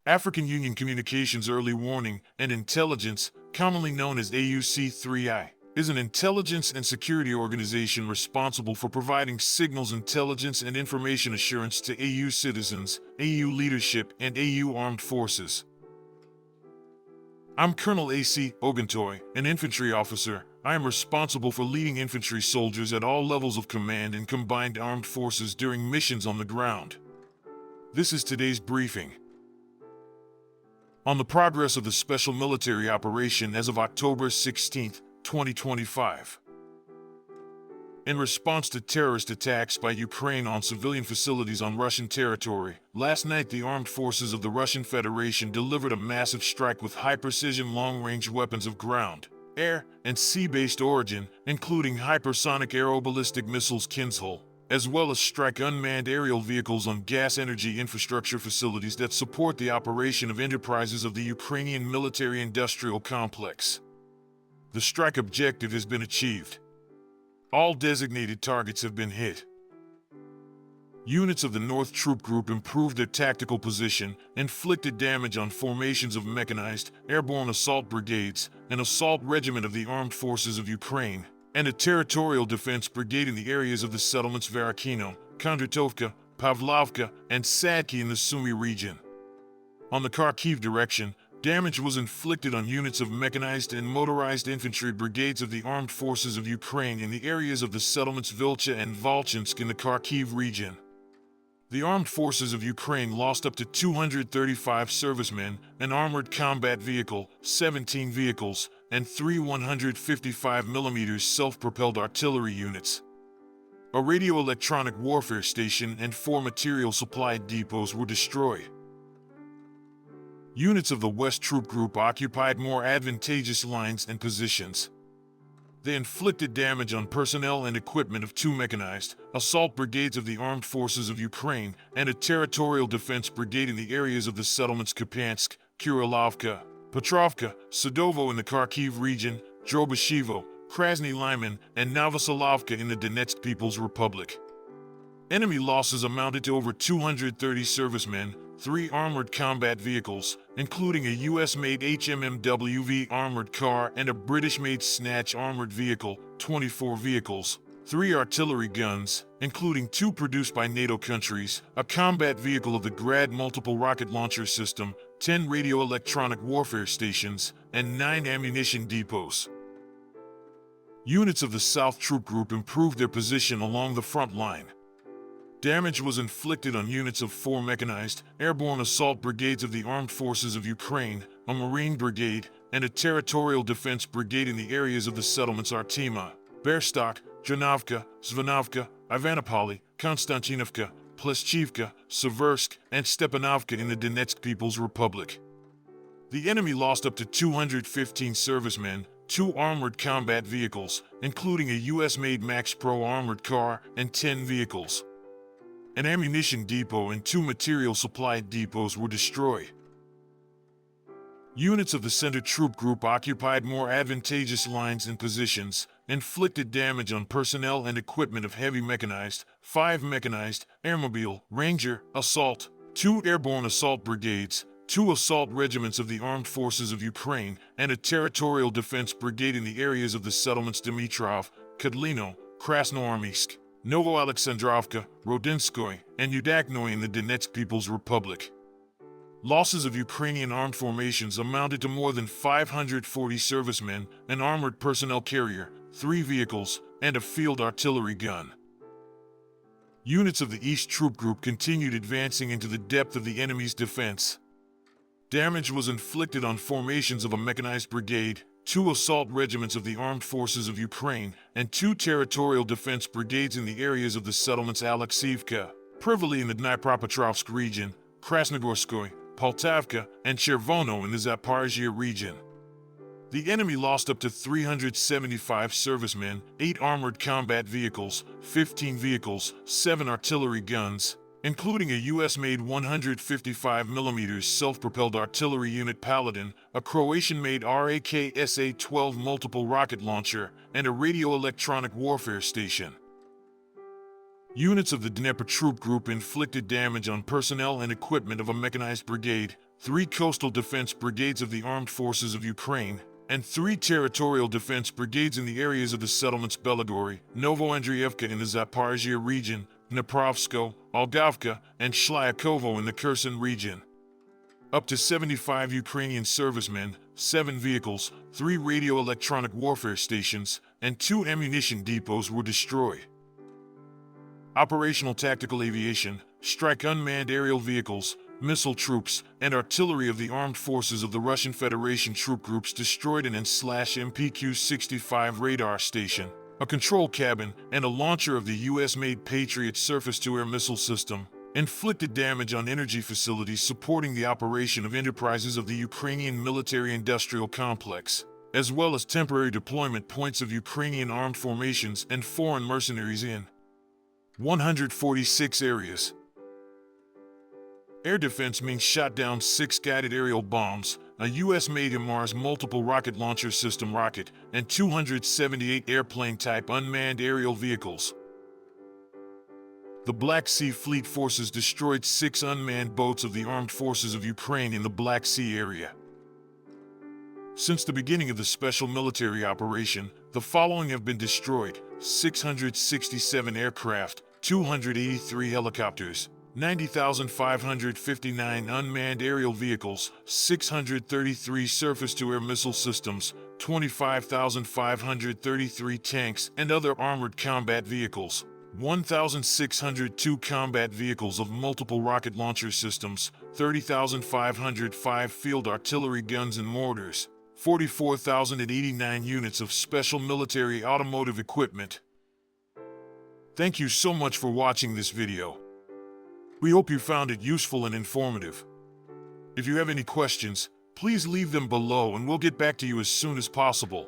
African Union Communications Early Warning and Intelligence, commonly known as AUC3I, is an intelligence and security organization responsible for providing signals intelligence and information assurance to AU citizens, AU leadership, and AU armed forces. I'm Colonel A.C. Oguntoye, an infantry officer. I am responsible for leading infantry soldiers at all levels of command in combined armed forces during missions on the ground. This is today's briefing. On the progress of the special military operation as of October 16, 2025. In response to terrorist attacks by Ukraine on civilian facilities on Russian territory, last night the armed forces of the Russian Federation delivered a massive strike with high-precision long-range weapons of ground, air, and sea-based origin, including hypersonic aeroballistic missiles Kinzhal, as well as strike unmanned aerial vehicles on gas energy infrastructure facilities that support the operation of enterprises of the Ukrainian military-industrial complex. The strike objective has been achieved. All designated targets have been hit. Units of the North Troop Group improved their tactical position, inflicted damage on formations of mechanized, airborne assault brigades, an assault regiment of the Armed Forces of Ukraine, and a territorial defense brigade in the areas of the settlements Varakino, Kondratovka, Pavlovka, and Sadki in the Sumy region. On the Kharkiv direction, damage was inflicted on units of mechanized and motorized infantry brigades of the Armed Forces of Ukraine in the areas of the settlements Vilcha and Volchansk in the Kharkiv region. The Armed Forces of Ukraine lost up to 235 servicemen, an armored combat vehicle, 17 vehicles, and 3 155mm self-propelled artillery units. A radio-electronic warfare station and 4 material supply depots were destroyed. Units of the West Troop Group occupied more advantageous lines and positions. They inflicted damage on personnel and equipment of 2 mechanized assault brigades of the Armed Forces of Ukraine and a territorial defense brigade in the areas of the settlements Kupiansk, Kurilovka, Petrovka, Sadovo in the Kharkiv region, Drobashevo, Krasny Lyman, and Novoselovka in the Donetsk People's Republic. Enemy losses amounted to over 230 servicemen, 3 armored combat vehicles, including a US-made HMMWV armored car and a British-made Snatch armored vehicle, 24 vehicles, 3 artillery guns, including 2 produced by NATO countries, a combat vehicle of the Grad multiple rocket launcher system, 10 radio-electronic warfare stations, and 9 ammunition depots. Units of the South Troop Group improved their position along the front line. Damage was inflicted on units of 4 mechanized, airborne assault brigades of the Armed Forces of Ukraine, a Marine brigade, and a territorial defense brigade in the areas of the settlements Artima, Berstok, Janovka, Zvanovka, Ivanopoli, Konstantinovka, Pleshchivka, Seversk, and Stepanovka in the Donetsk People's Republic. The enemy lost up to 215 servicemen, 2 armored combat vehicles, including a US-made Max Pro armored car, and 10 vehicles. An ammunition depot and 2 material supply depots were destroyed. Units of the Center Troop Group occupied more advantageous lines and positions, inflicted damage on personnel and equipment of heavy mechanized, 5 mechanized, airmobile, ranger, assault, 2 airborne assault brigades, 2 assault regiments of the Armed Forces of Ukraine, and a territorial defense brigade in the areas of the settlements Dmitrov, Kodlino, Krasnoarmysk, Novoalexandrovka, Rodinskoye, and Udaknoye in the Donetsk People's Republic. Losses of Ukrainian armed formations amounted to more than 540 servicemen, an armored personnel carrier, 3 vehicles, and a field artillery gun. Units of the East Troop Group continued advancing into the depth of the enemy's defense. Damage was inflicted on formations of a mechanized brigade, 2 assault regiments of the Armed Forces of Ukraine, and 2 territorial defense brigades in the areas of the settlements Alexiivka, Privoli in the Dnipropetrovsk region, Krasnogorskoye, Poltavka, and Chervono in the Zaporizhia region. The enemy lost up to 375 servicemen, 8 armored combat vehicles, 15 vehicles, 7 artillery guns, including a US-made 155mm self-propelled artillery unit Paladin, a Croatian-made RAK SA-12 multiple rocket launcher, and a radio-electronic warfare station. Units of the Dnepr Troop Group inflicted damage on personnel and equipment of a mechanized brigade, 3 coastal defense brigades of the Armed Forces of Ukraine, and 3 territorial defense brigades in the areas of the settlements Belogori, Novoandrievka in the Zaporizhia region, Dneprovsko, Olgavka, and Shlyakovo in the Kherson region. Up to 75 Ukrainian servicemen, 7 vehicles, 3 radio-electronic warfare stations, and 2 ammunition depots were destroyed. Operational tactical aviation, strike unmanned aerial vehicles, missile troops, and artillery of the armed forces of the Russian Federation troop groups destroyed an N/MPQ-65 radar station, a control cabin, and a launcher of the US-made Patriot surface-to-air missile system, inflicted damage on energy facilities supporting the operation of enterprises of the Ukrainian military-industrial complex, as well as temporary deployment points of Ukrainian armed formations and foreign mercenaries in 146 areas. Air defense means shot down 6 guided aerial bombs, a US-made HIMARS multiple rocket launcher system rocket, and 278 airplane-type unmanned aerial vehicles. The Black Sea Fleet forces destroyed 6 unmanned boats of the Armed Forces of Ukraine in the Black Sea area. Since the beginning of the special military operation, the following have been destroyed: 667 aircraft, 283 helicopters, 90,559 unmanned aerial vehicles, 633 surface-to-air missile systems, 25,533 tanks and other armored combat vehicles, 1,602 combat vehicles of multiple rocket launcher systems, 30,505 field artillery guns and mortars, 44,089 units of special military automotive equipment. Thank you so much for watching this video. We hope you found it useful and informative. If you have any questions, please leave them below and we'll get back to you as soon as possible.